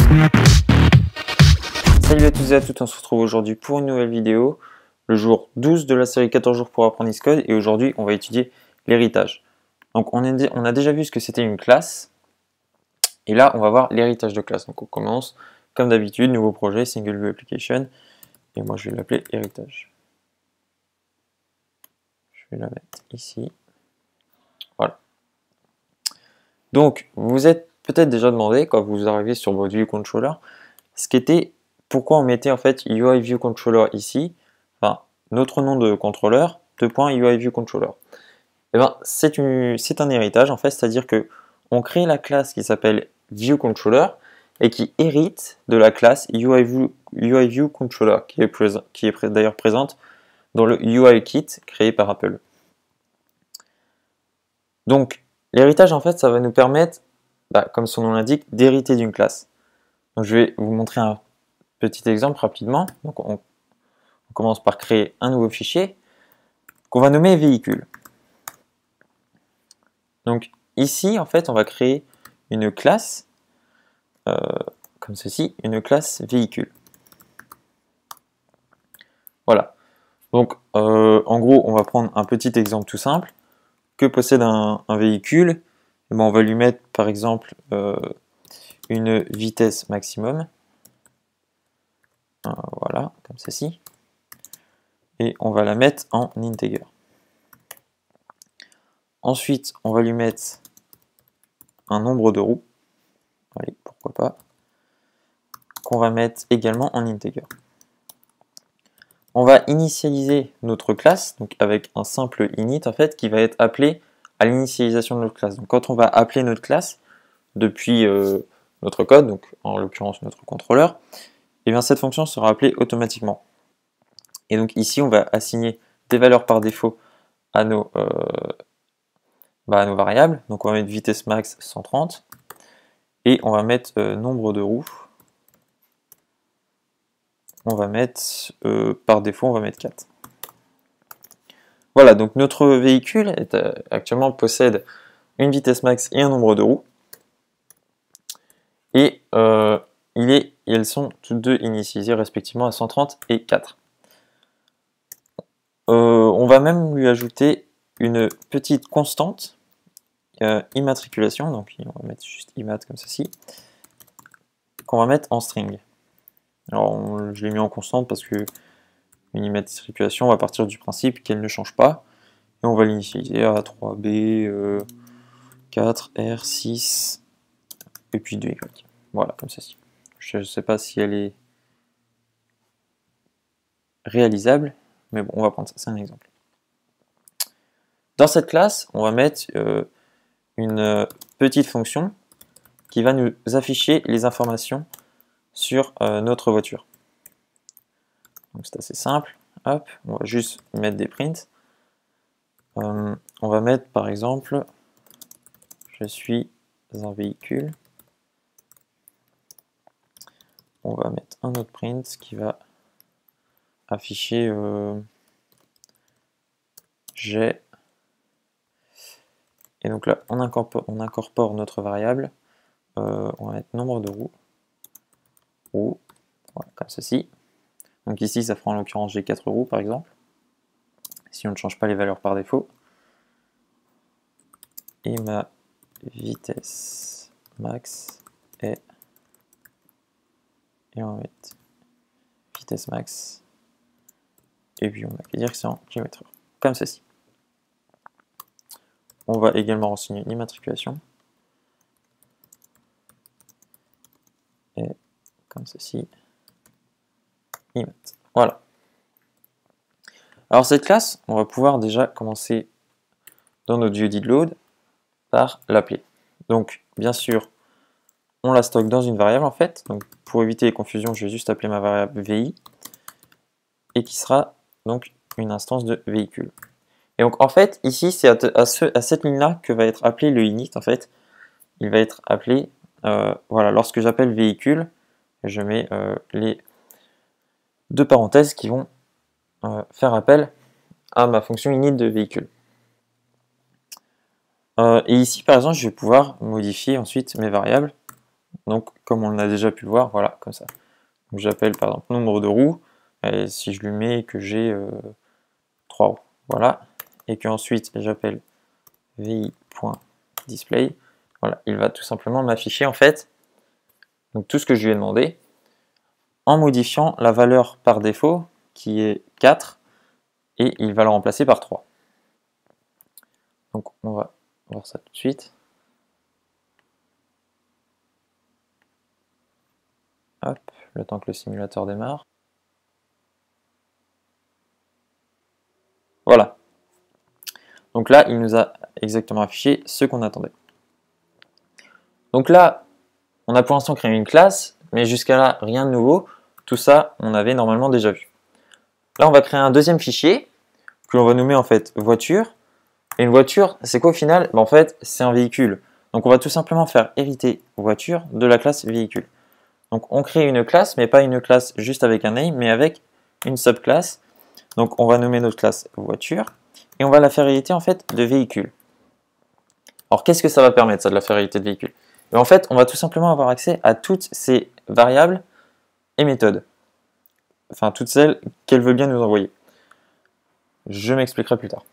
Salut à tous et à toutes, on se retrouve aujourd'hui pour une nouvelle vidéo, le jour 12 de la série 14 jours pour apprendre Xcode, et aujourd'hui on va étudier l'héritage. Donc on a déjà vu ce que c'était une classe, et là on va voir l'héritage de classe. Donc on commence comme d'habitude, nouveau projet, single view application, et moi je vais l'appeler héritage. Je vais la mettre ici. Voilà. Donc vous êtes peut-être déjà demandé, quand vous arrivez sur votre view controller, ce qu'était, pourquoi on mettait en fait UI view controller ici, enfin notre nom de contrôleur, UI view controller. Et ben c'est un héritage en fait, c'est-à-dire que on crée la classe qui s'appelle view controller et qui hérite de la classe UI view controller qui est d'ailleurs présente dans le UI kit créé par Apple. Donc l'héritage en fait ça va nous permettre, comme son nom l'indique, d'hériter d'une classe. Donc je vais vous montrer un petit exemple rapidement. Donc on commence par créer un nouveau fichier qu'on va nommer véhicule. Donc ici, en fait, on va créer une classe, comme ceci, une classe véhicule. Voilà. Donc en gros, on va prendre un petit exemple tout simple. Que possède un véhicule? On va lui mettre par exemple une vitesse maximum. Voilà, comme ceci. Et on va la mettre en integer. Ensuite, on va lui mettre un nombre de roues. Allez, pourquoi pas. Qu'on va mettre également en integer. On va initialiser notre classe, donc avec un simple init en fait, qui va être appelé à l'initialisation de notre classe. Donc quand on va appeler notre classe depuis notre code, donc en l'occurrence notre contrôleur, et bien cette fonction sera appelée automatiquement. Et donc ici on va assigner des valeurs par défaut à nos variables. Donc on va mettre vitesse max 130 et on va mettre nombre de roues. On va mettre, par défaut, on va mettre 4. Voilà, donc notre véhicule actuellement possède une vitesse max et un nombre de roues. Et elles sont toutes deux initialisées respectivement à 130 et 4. On va même lui ajouter une petite constante, immatriculation, donc on va mettre juste immat comme ceci, qu'on va mettre en string. Alors je l'ai mis en constante parce que une immatriculation va partir du principe qu'elle ne change pas. Et on va l'initialiser à 3B, 4R, 6, et puis 2Y. Voilà, comme ceci. Je ne sais pas si elle est réalisable, mais bon, on va prendre ça, c'est un exemple. Dans cette classe, on va mettre une petite fonction qui va nous afficher les informations sur notre voiture. Donc c'est assez simple. Hop, on va juste mettre des prints. On va mettre par exemple, je suis un véhicule. On va mettre un autre print qui va afficher j'ai. Et donc là, on incorpore notre variable. On va mettre nombre de roues. Voilà, comme ceci. Donc ici, ça fera en l'occurrence j'ai 4 roues par exemple. Si on ne change pas les valeurs par défaut. Et ma vitesse max est. Et on va mettre vitesse max. Et puis on va dire que c'est en km/h. Comme ceci. On va également renseigner l'immatriculation. Et comme ceci. Immat. Voilà. Alors cette classe, on va pouvoir déjà commencer dans notre view didload par l'appeler. Donc bien sûr, on la stocke dans une variable en fait. Donc pour éviter les confusions, je vais juste appeler ma variable VI et qui sera donc une instance de véhicule. Et donc en fait, ici, c'est à cette ligne-là que va être appelé le init en fait. Il va être appelé, voilà, lorsque j'appelle véhicule, je mets les deux parenthèses qui vont faire appel à ma fonction init de véhicule. Et ici, par exemple, je vais pouvoir modifier ensuite mes variables. Donc, comme on a déjà pu le voir, voilà, comme ça. Donc, j'appelle par exemple nombre de roues, et si je lui mets que j'ai 3 roues, voilà, et qu'ensuite j'appelle vi.display, voilà, il va tout simplement m'afficher en fait donc tout ce que je lui ai demandé, en modifiant la valeur par défaut qui est 4, et il va le remplacer par 3. Donc on va voir ça tout de suite. Hop, le temps que le simulateur démarre. Voilà. Donc là, il nous a exactement affiché ce qu'on attendait. Donc là, on a pour l'instant créé une classe, mais jusqu'à là, rien de nouveau. Tout ça, on avait normalement déjà vu. Là, on va créer un deuxième fichier que l'on va nommer en fait voiture. Et une voiture, c'est quoi au final? En fait, c'est un véhicule. Donc on va tout simplement faire hériter voiture de la classe véhicule. Donc on crée une classe, mais pas une classe juste avec un name, mais avec une subclasse. Donc on va nommer notre classe voiture et on va la faire hériter en fait de véhicule. Alors qu'est-ce que ça va permettre ça de la faire hériter de véhicule? Et en fait, on va tout simplement avoir accès à toutes ces variables et méthodes. Enfin, toutes celles qu'elle veut bien nous envoyer. Je m'expliquerai plus tard.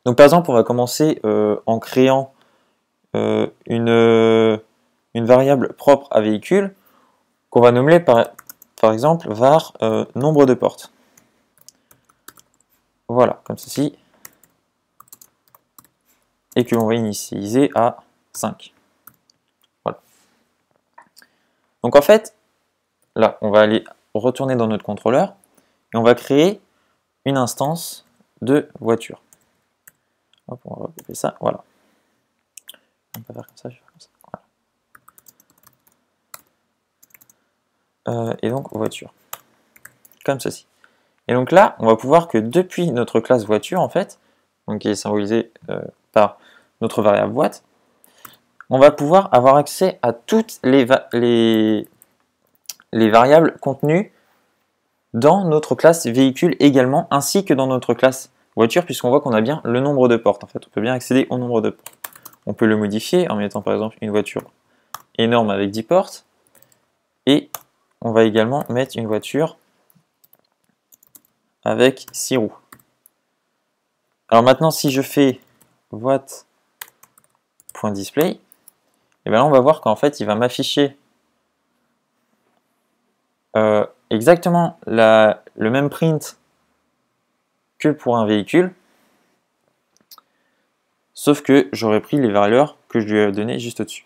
Donc par exemple, on va commencer en créant une variable propre à véhicule qu'on va nommer par exemple var nombre de portes. Voilà, comme ceci. Et que l'on va initialiser à 5. Voilà. Donc en fait, là, on va aller retourner dans notre contrôleur et on va créer une instance de voiture. Hop, on va recopier ça, voilà. On peut faire comme ça, je vais faire comme ça. Voilà. Et donc voiture, comme ceci. Et donc là, on va pouvoir que depuis notre classe voiture, en fait, donc qui est symbolisée par notre variable boîte, on va pouvoir avoir accès à toutes les variables contenues dans notre classe véhicule également, ainsi que dans notre classe voiture, puisqu'on voit qu'on a bien le nombre de portes. En fait, on peut bien accéder au nombre de portes. On peut le modifier en mettant par exemple une voiture énorme avec 10 portes, et on va également mettre une voiture avec 6 roues. Alors maintenant, si je fais voit.display, et bien là on va voir qu'en fait il va m'afficher exactement le même print que pour un véhicule, sauf que j'aurais pris les valeurs que je lui ai données juste au-dessus.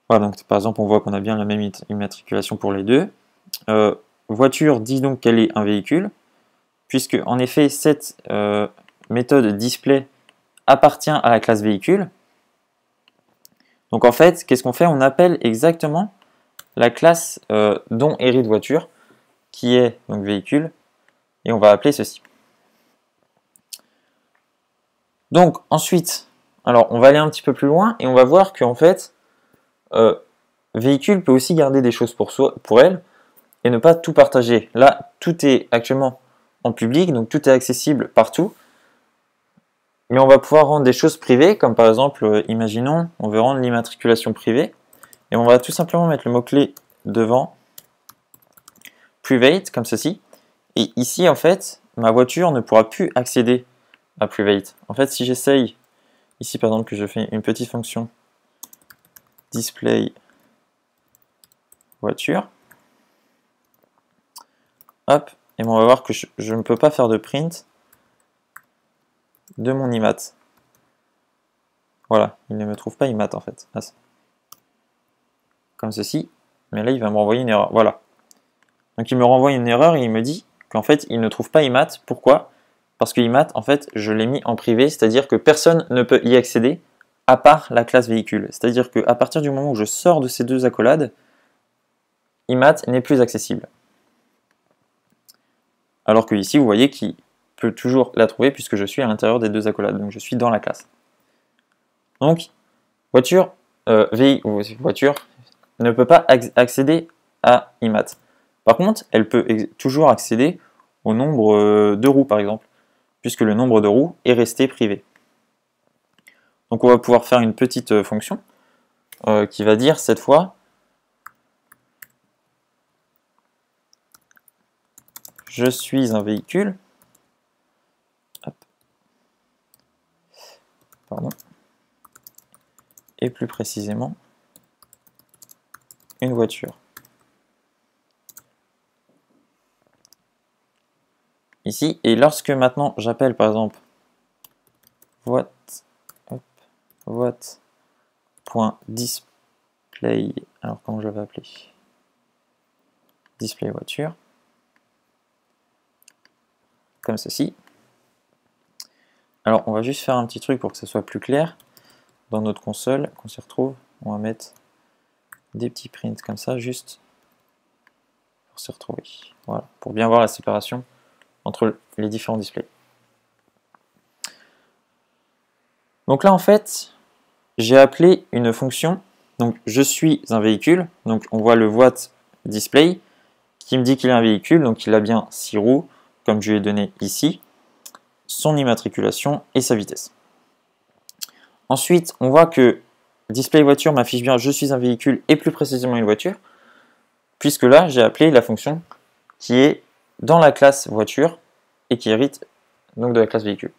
Voilà, donc par exemple on voit qu'on a bien la même immatriculation pour les deux. Voiture dit donc qu'elle est un véhicule, puisque en effet cette méthode display appartient à la classe véhicule. Donc en fait, qu'est-ce qu'on fait? On appelle exactement la classe dont hérite voiture, qui est donc véhicule, et on va appeler ceci. Donc ensuite, alors on va aller un petit peu plus loin et on va voir qu'en fait, véhicule peut aussi garder des choses pour elle et ne pas tout partager. Là, tout est actuellement en public, donc tout est accessible partout. Mais on va pouvoir rendre des choses privées, comme par exemple, imaginons, on veut rendre l'immatriculation privée, et on va tout simplement mettre le mot-clé devant private, comme ceci. Et ici, en fait, ma voiture ne pourra plus accéder à private. En fait, si j'essaye, ici par exemple, que je fais une petite fonction display voiture, hop, et on va voir que je ne peux pas faire de print de mon IMAT. Voilà, il ne me trouve pas IMAT en fait. Comme ceci, mais là il va me renvoyer une erreur. Voilà. Donc il me renvoie une erreur et il me dit qu'en fait il ne trouve pas IMAT. Pourquoi? Parce que IMAT, en fait, je l'ai mis en privé, c'est-à-dire que personne ne peut y accéder à part la classe véhicule. C'est-à-dire qu'à partir du moment où je sors de ces deux accolades, IMAT n'est plus accessible. Alors que ici, vous voyez qu'il peut toujours la trouver puisque je suis à l'intérieur des deux accolades, donc je suis dans la classe. Donc, voiture ne peut pas accéder à IMAT. Par contre, elle peut toujours accéder au nombre de roues, par exemple, puisque le nombre de roues est resté privé. Donc on va pouvoir faire une petite fonction qui va dire cette fois je suis un véhicule. Hop. Pardon. Et plus précisément, une voiture. Ici, et lorsque maintenant j'appelle par exemple what.display, alors comment je l'avais appelé, display voiture, comme ceci. Alors on va juste faire un petit truc pour que ça soit plus clair. Dans notre console, qu'on s'y retrouve, on va mettre des petits prints comme ça, juste pour s'y retrouver. Voilà, pour bien voir la séparation entre les différents displays. Donc là en fait, j'ai appelé une fonction, donc je suis un véhicule, donc on voit le what display qui me dit qu'il est un véhicule, donc il a bien 6 roues, comme je lui ai donné ici, son immatriculation et sa vitesse. Ensuite, on voit que display voiture m'affiche bien je suis un véhicule et plus précisément une voiture, puisque là j'ai appelé la fonction qui est dans la classe voiture et qui hérite donc de la classe véhicule.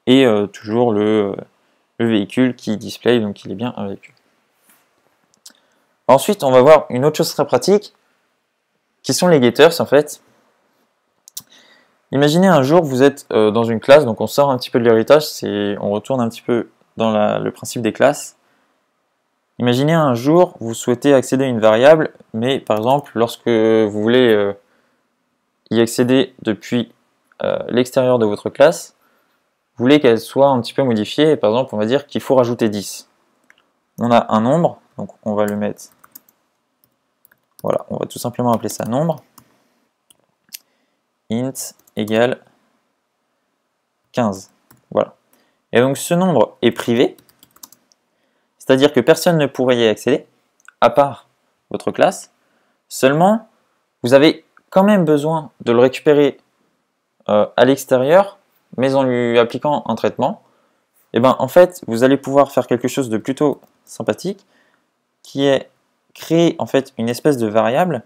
Et toujours le véhicule qui display, donc il est bien un véhicule. Ensuite, on va voir une autre chose très pratique, qui sont les getters en fait. Imaginez un jour, vous êtes dans une classe, donc on sort un petit peu de l'héritage, on retourne un petit peu dans le principe des classes. Imaginez un jour, vous souhaitez accéder à une variable, mais par exemple, lorsque vous voulez y accéder depuis l'extérieur de votre classe, vous voulez qu'elle soit un petit peu modifiée, et par exemple, on va dire qu'il faut rajouter 10. On a un nombre, donc on va le mettre, voilà, on va tout simplement appeler ça nombre, int égale 15, voilà. Et donc ce nombre est privé, c'est-à-dire que personne ne pourrait y accéder, à part votre classe, seulement vous avez quand même besoin de le récupérer à l'extérieur, mais en lui appliquant un traitement. Et ben en fait, vous allez pouvoir faire quelque chose de plutôt sympathique, qui est créer en fait une espèce de variable,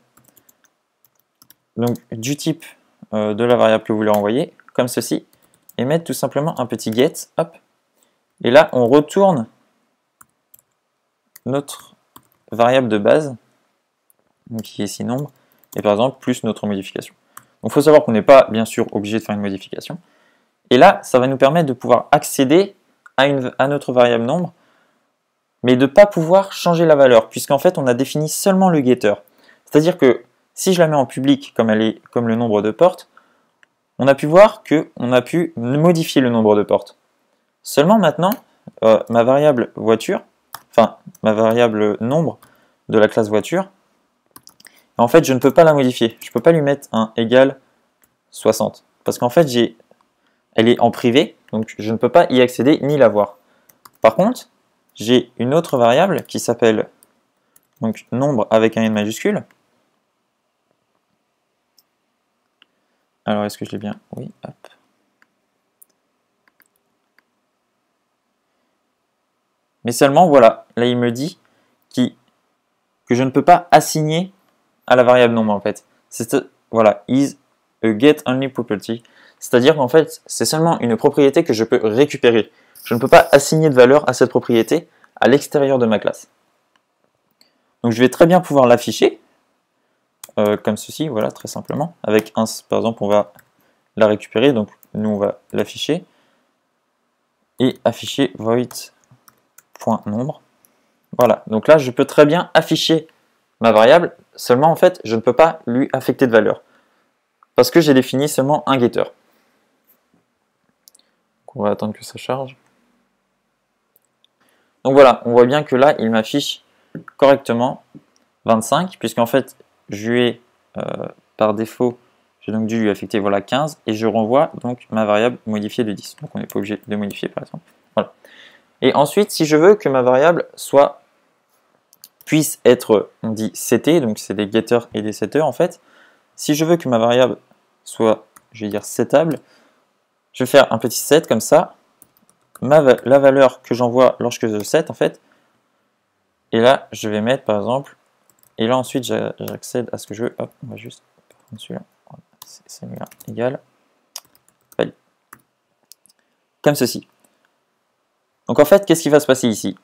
donc du type de la variable que vous voulez envoyer, comme ceci, et mettre tout simplement un petit get, hop, et là on retourne notre variable de base, donc qui est ici nombre, et par exemple plus notre modification. Donc il faut savoir qu'on n'est pas bien sûr obligé de faire une modification. Et là, ça va nous permettre de pouvoir accéder à notre variable nombre, mais de ne pas pouvoir changer la valeur, puisqu'en fait on a défini seulement le getter. C'est-à-dire que si je la mets en public comme elle est comme le nombre de portes, on a pu voir qu'on a pu modifier le nombre de portes. Seulement maintenant, ma variable voiture, enfin ma variable nombre de la classe voiture, en fait je ne peux pas la modifier. Je ne peux pas lui mettre un égal 60. Parce qu'en fait elle est en privé, donc je ne peux pas y accéder ni la voir. Par contre, j'ai une autre variable qui s'appelle donc nombre avec un N majuscule. Alors est-ce que je l'ai bien? Oui, hop. Mais seulement, voilà, là il me dit que je ne peux pas assigner à la variable nombre en fait. Voilà, is a get only property. C'est-à-dire qu'en fait, c'est seulement une propriété que je peux récupérer. Je ne peux pas assigner de valeur à cette propriété à l'extérieur de ma classe. Donc je vais très bien pouvoir l'afficher, comme ceci, voilà, très simplement. Avec un, par exemple, on va la récupérer, donc nous on va l'afficher. Et afficher void.nombre. Voilà, donc là je peux très bien afficher ma variable, seulement en fait je ne peux pas lui affecter de valeur. Parce que j'ai défini seulement un getter. Donc on va attendre que ça charge. Donc voilà, on voit bien que là il m'affiche correctement 25, puisqu'en fait je lui ai par défaut, j'ai donc dû lui affecter voilà 15, et je renvoie donc ma variable modifiée de 10. Donc on n'est pas obligé de modifier par exemple. Voilà. Et ensuite, si je veux que ma variable puisse être, on dit CT, donc c'est des getters et des setters en fait. Si je veux que ma variable soit, je vais dire settable, je vais faire un petit set comme ça, la valeur que j'envoie lorsque je set en fait. Et là, je vais mettre par exemple, et là ensuite j'accède à ce que je veux. Hop, on va juste prendre celui-là. C'est celui-là égal. Value. Comme ceci. Donc en fait, qu'est-ce qui va se passer ici?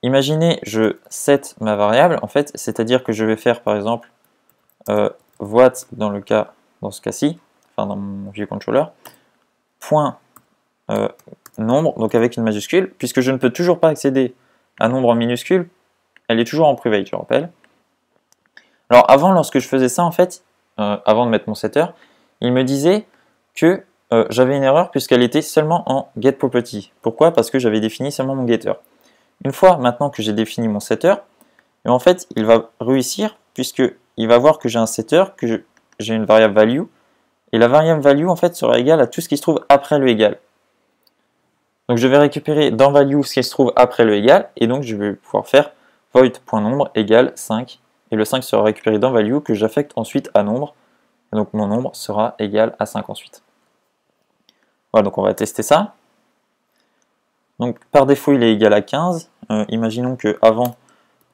Imaginez, je set ma variable, en fait, c'est-à-dire que je vais faire par exemple what dans ce cas-ci, enfin dans mon vieux controller, point nombre, donc avec une majuscule, puisque je ne peux toujours pas accéder à nombre en minuscule, elle est toujours en private, je rappelle. Alors avant, lorsque je faisais ça, en fait, avant de mettre mon setter, il me disait que j'avais une erreur puisqu'elle était seulement en getProperty. Pourquoi? Parce que j'avais défini seulement mon getter. Une fois maintenant que j'ai défini mon setter, et en fait, il va réussir puisqu'il va voir que j'ai un setter, que j'ai une variable value, et la variable value en fait sera égale à tout ce qui se trouve après le égal. Donc je vais récupérer dans value ce qui se trouve après le égal, et donc je vais pouvoir faire void.nombre égale 5, et le 5 sera récupéré dans value que j'affecte ensuite à nombre, et donc mon nombre sera égal à 5 ensuite. Voilà, donc on va tester ça. Donc par défaut il est égal à 15, imaginons que avant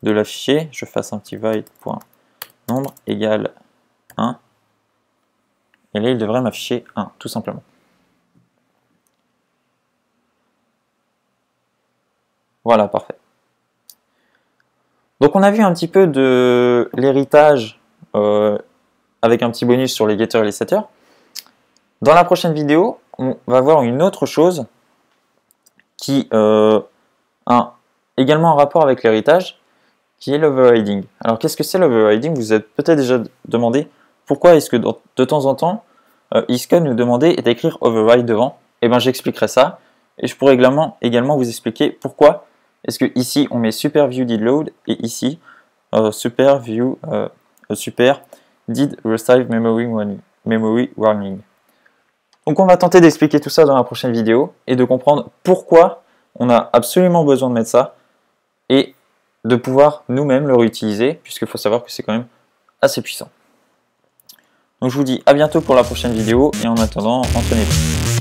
de l'afficher, je fasse un petit void.nombre égale 1, et là il devrait m'afficher 1, tout simplement. Voilà, parfait. Donc on a vu un petit peu de l'héritage avec un petit bonus sur les getters et les setters. Dans la prochaine vidéo, on va voir une autre chose qui a également un rapport avec l'héritage, qui est l'overriding. Alors qu'est-ce que c'est l'overriding? Vous vous êtes peut-être déjà demandé pourquoi est-ce que de temps en temps, Xcode nous demandait d'écrire override devant. Et bien j'expliquerai ça, et je pourrais également vous expliquer pourquoi est-ce que ici on met super view did load et ici super did receive memory warning. Donc on va tenter d'expliquer tout ça dans la prochaine vidéo et de comprendre pourquoi on a absolument besoin de mettre ça et de pouvoir nous-mêmes le réutiliser, puisqu'il faut savoir que c'est quand même assez puissant. Donc je vous dis à bientôt pour la prochaine vidéo et en attendant, entraînez-vous.